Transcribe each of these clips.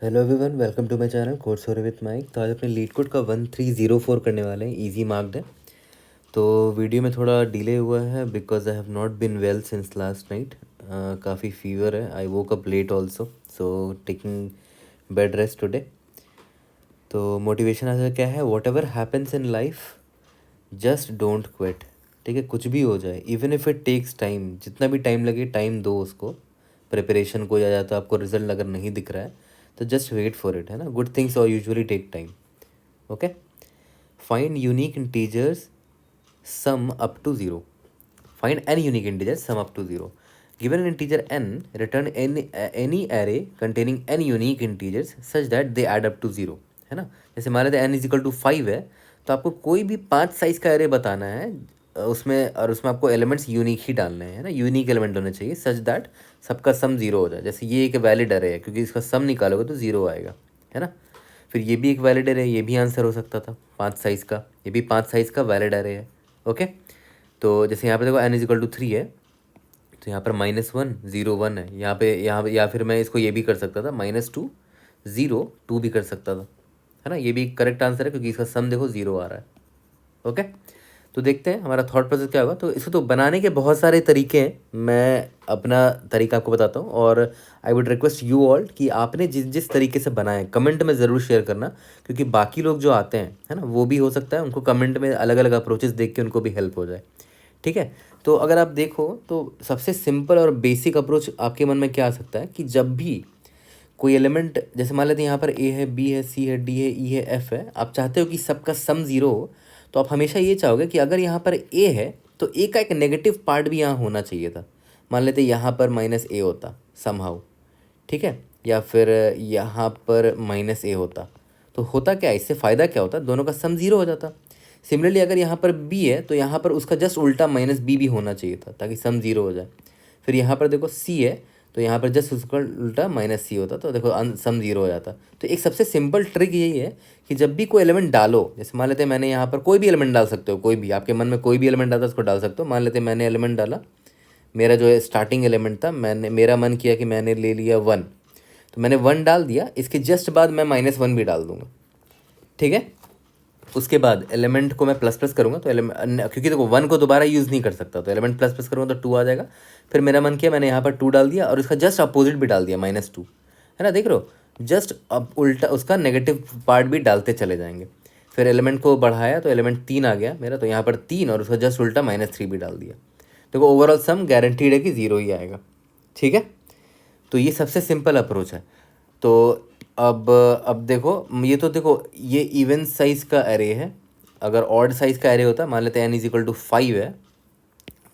Hello everyone, welcome to my channel Code Sorey with Mike. तो आज अपने leet code का 1304 करने वाले हैं। इजी मार्क्ड है। तो वीडियो में थोड़ा डिले हुआ है because I have not been well since last night. काफ़ी फीवर है। I woke up late also, so taking bed rest today. तो मोटिवेशन आज क्या है? Whatever happens in life, just don't quit. ठीक है, कुछ भी हो जाए, even if it takes time, जितना भी टाइम लगे टाइम दो उसको, प्रिपरेशन को। या तो आपको रिजल्ट अगर नहीं दिख रहा है तो जस्ट वेट फॉर इट, है ना। गुड थिंग्स और usually take time. Okay, find unique integers sum up to zero. Find N unique integer sum up to zero. Given an integer n, return any array containing n unique integers such that they add up to zero, है ना। जैसे मान लेते हैं n is equal to 5 है, तो आपको कोई भी 5 साइज का एरे बताना है उसमें, और उसमें आपको एलिमेंट्स यूनिक ही डालने हैं, है ना। यूनिक एलिमेंट होने चाहिए सच दैट सबका सम ज़ीरो हो जाए। जैसे ये एक वैलिड एरे है क्योंकि इसका सम निकालोगे तो ज़ीरो आएगा, है ना। फिर ये भी एक वैलिड एरे है, ये भी आंसर हो सकता था 5 साइज़ का, ये भी 5 साइज़ का वैलिड एरे है। ओके, तो जैसे यहाँ पे देखो n इज इक्वल टू 3 है, तो यहाँ पर -1 0 1 है। यहाँ पे या फिर मैं इसको ये भी कर सकता था -2 0 2 भी कर सकता था, है ना। ये भी करेक्ट आंसर है क्योंकि इसका सम देखो 0 आ रहा है। ओके, तो देखते हैं हमारा थॉट प्रोसेस क्या होगा। तो इसको तो बनाने के बहुत सारे तरीके हैं, मैं अपना तरीका आपको बताता हूँ। और I would request you all कि आपने जिस जिस तरीके से बनाया कमेंट में ज़रूर शेयर करना, क्योंकि बाकी लोग जो आते हैं, है ना, वो भी हो सकता है उनको कमेंट में अलग अलग अप्रोचेस देख के उनको भी हेल्प हो जाए। ठीक है, तो अगर आप देखो तो सबसे सिंपल और बेसिक अप्रोच आपके मन में क्या आ सकता है कि जब भी कोई एलिमेंट, जैसे मान लेते हैं यहाँ पर ए है, बी है, सी है, डी है, ई है, एफ है, आप चाहते हो कि सबका सम ज़ीरो हो, तो आप हमेशा ये चाहोगे कि अगर यहाँ पर ए है तो ए का एक नेगेटिव पार्ट भी यहाँ होना चाहिए था। मान लेते यहाँ पर -a होता समहाउ, ठीक है, या फिर यहाँ पर -a होता, तो होता क्या, इससे फ़ायदा क्या होता, दोनों का सम ज़ीरो हो जाता। सिमिलरली अगर यहाँ पर b है तो यहाँ पर उसका जस्ट उल्टा -b भी होना चाहिए था ताकि सम ज़ीरो हो जाए। फिर यहाँ पर देखो c है तो यहाँ पर जस्ट उसका उल्टा -c होता, तो देखो सम ज़ीरो हो जाता। तो एक सबसे सिंपल ट्रिक यही है कि जब भी कोई एलिमेंट डालो, जैसे मान लेते हैं मैंने यहाँ पर कोई भी एलिमेंट डाल सकते हो, कोई भी आपके मन में कोई भी एलिमेंट आता है उसको डाल सकते हो। मान लेते हैं मैंने एलिमेंट डाला, मेरा जो है स्टार्टिंग एलिमेंट था, मेरा मन किया कि मैंने ले लिया 1, तो मैंने 1 डाल दिया। इसके जस्ट बाद मैं -1 भी डाल दूंगा, ठीक है। उसके बाद एलिमेंट को मैं प्लस प्लस करूँगा, तो एलिमेंट, क्योंकि देखो 1 को दोबारा यूज़ नहीं कर सकता, तो एलिमेंट प्लस प्लस करूँगा तो 2 आ जाएगा। फिर मेरा मन किया, मैंने यहाँ पर 2 डाल दिया और इसका जस्ट अपोजिट भी डाल दिया -2, है ना। देख रहे हो, जस्ट अब उल्टा उसका नेगेटिव पार्ट भी डालते चले जाएंगे। फिर एलिमेंट को बढ़ाया तो एलिमेंट 3 आ गया मेरा, तो यहाँ पर 3 और उसका जस्ट उल्टा -3 भी डाल दिया। देखो ओवरऑल सम गारंटीड है कि 0 ही आएगा, ठीक है। तो ये सबसे सिंपल अप्रोच है। तो अब देखो, ये तो देखो ये इवन साइज का एरे है। अगर ऑड साइज का एरे होता, मान लेते हैं n इज इक्वल टू 5 है,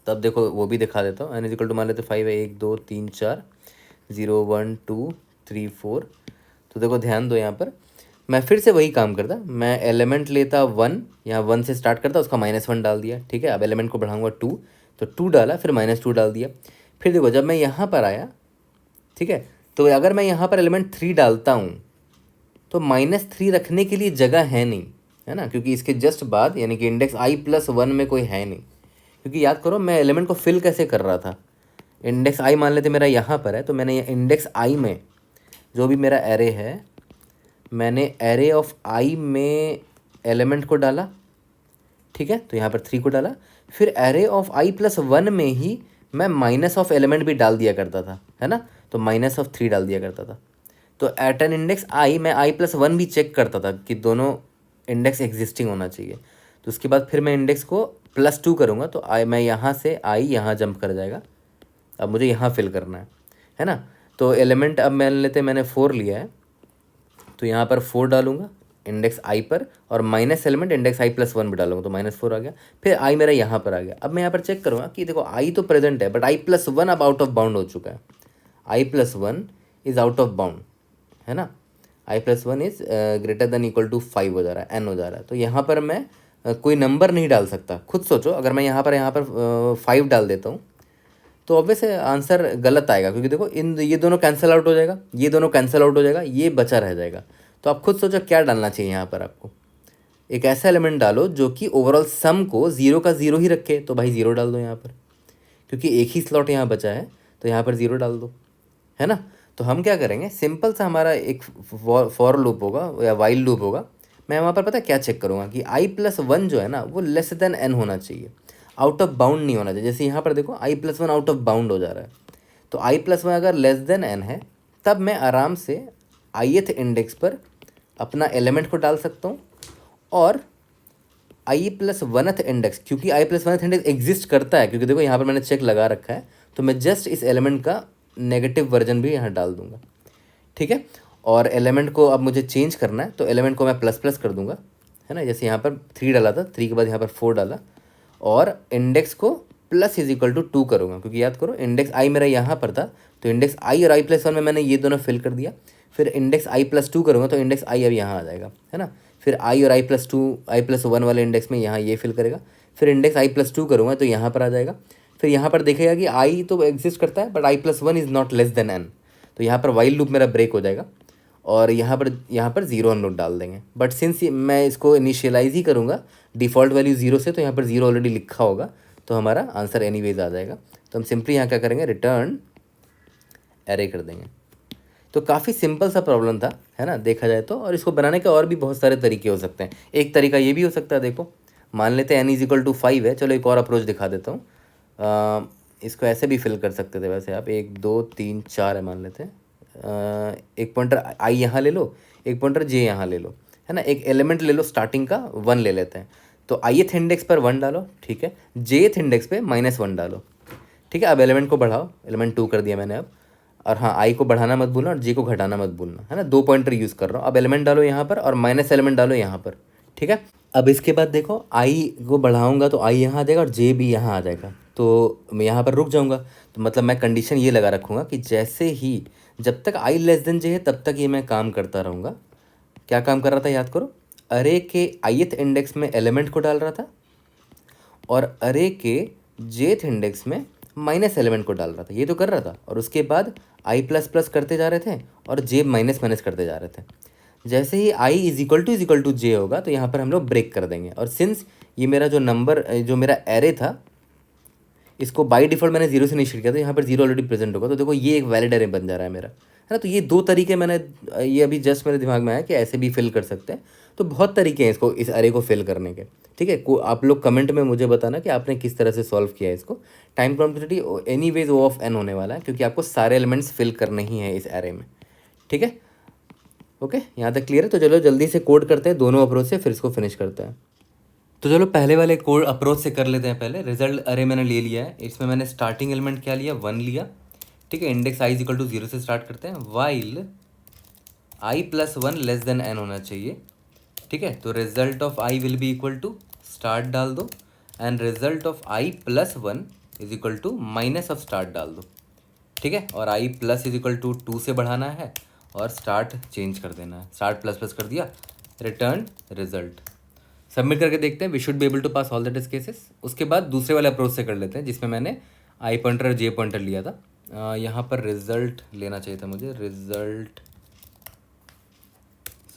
तब देखो वो भी दिखा देता हूँ। n इज इक्वल टू मान लेते 5 है, 1 2 3 4 0 1 2 3 4। तो देखो ध्यान दो, यहाँ पर मैं फिर से वही काम करता, मैं एलिमेंट लेता 1, यहाँ 1 से स्टार्ट करता, उसका -1 डाल दिया, ठीक है। अब एलिमेंट को बढ़ाऊंगा 2, तो 2 डाला, फिर -2 डाल दिया। फिर देखो जब मैं यहाँ पर आया, ठीक है, तो अगर मैं यहाँ पर एलिमेंट 3 डालता हूँ तो -3 रखने के लिए जगह है नहीं, है ना, क्योंकि इसके जस्ट बाद यानी कि इंडेक्स i+1 में कोई है नहीं। क्योंकि याद करो मैं एलिमेंट को फिल कैसे कर रहा था, इंडेक्स i मान लेते मेरा यहाँ पर है, तो मैंने इंडेक्स i में जो भी मेरा एरे है, मैंने एरे ऑफ i में एलिमेंट को डाला, ठीक है, तो यहाँ पर 3 को डाला। फिर एरे ऑफ i+1 में ही मैं माइनस ऑफ एलिमेंट भी डाल दिया करता था, है ना, तो -3 डाल दिया करता था। तो एट एन इंडेक्स i मैं i+1 भी चेक करता था कि दोनों इंडेक्स एग्जिस्टिंग होना चाहिए। तो उसके बाद फिर मैं इंडेक्स को +2 करूँगा, तो मैं यहाँ से i यहाँ जंप कर जाएगा। अब मुझे यहाँ फिल करना है ना। तो एलिमेंट अब मान लेते मैंने 4 लिया है, तो यहाँ पर 4 डालूंगा इंडेक्स i पर, और माइनस एलिमेंट इंडेक्स i+1 भी डालूंगा, तो -4 आ गया। फिर i मेरा यहाँ पर आ गया। अब मैं यहाँ पर चेक करूँगा कि देखो i तो प्रेजेंट है, बट i+1 अब आउट ऑफ बाउंड हो चुका है। i+1 is out of bound, है ना। i+1 is greater than equal to 5 हो जा रहा है, n हो जा रहा है। तो यहाँ पर मैं कोई नंबर नहीं डाल सकता। खुद सोचो, अगर मैं यहाँ पर 5 डाल देता हूँ तो ऑब्वियस आंसर गलत आएगा, क्योंकि देखो ये दोनों कैंसिल आउट हो जाएगा, ये दोनों कैंसिल आउट हो जाएगा, ये बचा रह जाएगा। तो आप खुद सोचो क्या डालना चाहिए यहाँ पर आपको। एक ऐसा एलिमेंट डालो जो कि ओवरऑल सम को 0 का 0 ही रखे, तो भाई 0 डाल दो यहाँ पर, क्योंकि एक ही स्लॉट यहाँ बचा है, तो यहाँ पर 0 डाल दो, है ना। तो हम क्या करेंगे, सिंपल सा हमारा एक फॉर लूप होगा या वाइल लूप होगा। मैं वहाँ पर पता है क्या चेक करूँगा कि i+1 जो है ना वो लेस देन n होना चाहिए, आउट ऑफ बाउंड नहीं होना चाहिए। जैसे यहाँ पर देखो i+1 आउट ऑफ बाउंड हो जा रहा है, तो i+1 अगर लेस देन n है तब मैं आराम से ith इंडेक्स पर अपना एलिमेंट को डाल सकता हूँ, और i+1th इंडेक्स, क्योंकि i+1th इंडेक्स एग्जिस्ट करता है, क्योंकि देखो यहाँ पर मैंने चेक लगा रखा है, तो मैं जस्ट इस एलिमेंट का नेगेटिव वर्जन भी यहाँ डाल दूंगा। ठीक है, और एलिमेंट को अब मुझे चेंज करना है, तो एलिमेंट को मैं प्लस प्लस कर दूंगा, है ना। जैसे यहाँ पर 3 डाला था, 3 के बाद यहाँ पर 4 डाला, और इंडेक्स को +=2 करूँगा, क्योंकि याद करो इंडेक्स i मेरा यहाँ पर था, तो इंडेक्स i और i+1 में मैंने ये दोनों फिल कर दिया। फिर इंडेक्स i+2 करूँगा तो इंडेक्स i अब यहाँ आ जाएगा, है ना। फिर i और i+2 i+1 वाले इंडेक्स में यहाँ ये फिल करेगा। फिर इंडेक्स i+2 करूँगा तो यहाँ पर आ जाएगा। फिर यहाँ पर देखेगा कि i तो एग्जिस्ट करता है but i+1 is not less than n, तो यहाँ पर वाइल लूप मेरा ब्रेक हो जाएगा, और यहाँ पर 0 हम लोग डाल देंगे। बट सिंस मैं इसको इनिशियलाइज ही करूँगा डिफ़ॉल्ट वैल्यू 0 से, तो यहाँ पर 0 ऑलरेडी लिखा होगा, तो हमारा आंसर एनीवेज आ जाएगा। तो हम सिंपली यहाँ क्या करेंगे, रिटर्न एरे कर देंगे। तो काफ़ी सिंपल सा प्रॉब्लम था, है ना, देखा जाए तो। और इसको बनाने के और भी बहुत सारे तरीके हो सकते हैं। एक तरीका ये भी हो सकता है, देखो मान लेते हैं n=5 है, चलो एक और अप्रोच दिखा देता हूँ। इसको ऐसे भी फिल कर सकते थे वैसे आप, 1 2 3 4 है मान लेते हैं। एक पॉइंटर i यहाँ ले लो, एक पॉइंटर j यहाँ ले लो, है ना। एक एलिमेंट ले लो स्टार्टिंग का 1 ले लेते हैं, तो ith इंडेक्स पर 1 डालो, ठीक है, jth इंडेक्स पे -1 डालो, ठीक है। अब एलिमेंट को बढ़ाओ, एलिमेंट 2 कर दिया मैंने अब, और हाँ i को बढ़ाना मत भूलना और j को घटाना मत भूलना, है ना। 2 पॉइंटर यूज़ कर रहा हूँ। अब एलिमेंट डालो यहाँ पर और माइनस एलिमेंट डालो यहाँ पर, ठीक है। अब इसके बाद देखो i को बढ़ाऊंगा तो i यहाँ आ जाएगा और j भी यहाँ आ जाएगा, तो मैं यहाँ पर रुक जाऊँगा। तो मतलब मैं कंडीशन ये लगा रखूँगा कि जैसे ही जब तक i j है तब तक ये मैं काम करता रहूँगा। क्या काम कर रहा था, याद करो, अरे के ith इंडेक्स में एलिमेंट को डाल रहा था, और अरे के jth इंडेक्स में माइनस एलिमेंट को डाल रहा था, ये तो कर रहा था। और उसके बाद i++ करते जा रहे थे और j माइनस करते जा रहे थे। जैसे ही i j होगा तो यहाँ पर हम लोग ब्रेक कर देंगे। और सिंस ये मेरा जो नंबर, जो मेरा एरे था, इसको बाय डिफ़ॉल्ट मैंने 0 से इनिशिएट किया था, यहाँ पर 0 ऑलरेडी प्रेजेंट होगा, तो देखो ये एक वैलिड एरे बन जा रहा है मेरा, है ना। तो ये 2 तरीके मैंने, ये अभी जस्ट मेरे दिमाग में आया कि ऐसे भी फिल कर सकते हैं। तो बहुत तरीके हैं इसको, इस एरे को फिल करने के, ठीक है। आप लोग कमेंट में मुझे बताना कि आपने किस तरह से सॉल्व किया है इसको। Time complexity anyways O of n होने वाला है, क्योंकि आपको सारे एलिमेंट्स फिल करने ही हैं इस एरे में, ठीक है। ओके, यहाँ तक क्लियर है। तो चलो जल्दी से कोड करते हैं दोनों अप्रोच से, फिर इसको फिनिश करते हैं। तो चलो पहले वाले कोड अप्रोच से कर लेते हैं। पहले रिजल्ट अरे मैंने ले लिया है, इसमें मैंने स्टार्टिंग एलिमेंट क्या लिया, 1 लिया, ठीक है। इंडेक्स i = 0 से स्टार्ट करते हैं, while i+1 less than n होना चाहिए, ठीक है। तो result of i will be equal to start डाल दो, and result of i+1 is equal to minus of start डाल दो, ठीक है। और i plus is equal to 2 से बढ़ाना है और स्टार्ट चेंज कर देना है, स्टार्ट प्लस कर दिया, रिटर्न रिजल्ट। सबमिट करके देखते हैं, we should be able to pass all the test cases. उसके बाद दूसरे वाले अप्रोच से कर लेते हैं, जिसमें मैंने आई पॉइंटर और जे पॉइंटर लिया था। यहाँ पर रिजल्ट लेना चाहिए था मुझे, रिजल्ट,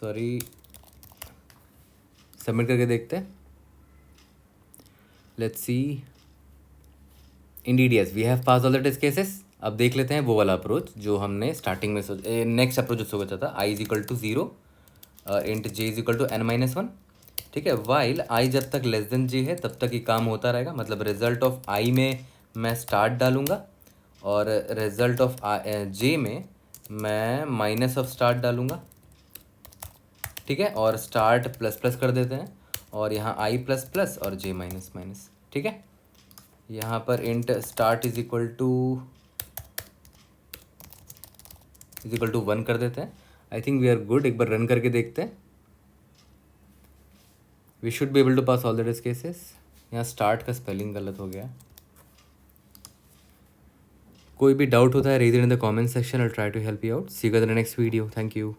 सॉरी, सबमिट करके देखते हैं। Let's see, indeed yes, we have pass all the test cases. अब देख लेते हैं वो वाला अप्रोच जो हमने स्टार्टिंग में नेक्स्ट अप्रोच जो सोचा था, i = 0 इंट j = n-1, ठीक है। वाइल i जब तक लेस देन j है तब तक ये काम होता रहेगा। मतलब रिजल्ट ऑफ i में मैं स्टार्ट डालूंगा और रिजल्ट ऑफ j में मैं माइनस ऑफ स्टार्ट डालूंगा, ठीक है। और स्टार्ट प्लस कर देते हैं, और यहाँ i++ और j माइनस, ठीक है। यहाँ पर int start is equal to 1 कर देते हैं। I think we are good. एक बार रन करके देखते हैं, we should be able to pass all the test cases. यहाँ स्टार्ट का स्पेलिंग गलत हो गया। कोई भी डाउट होता है, raise it in the comment section, I try to help you out. See you in the next video, thank you.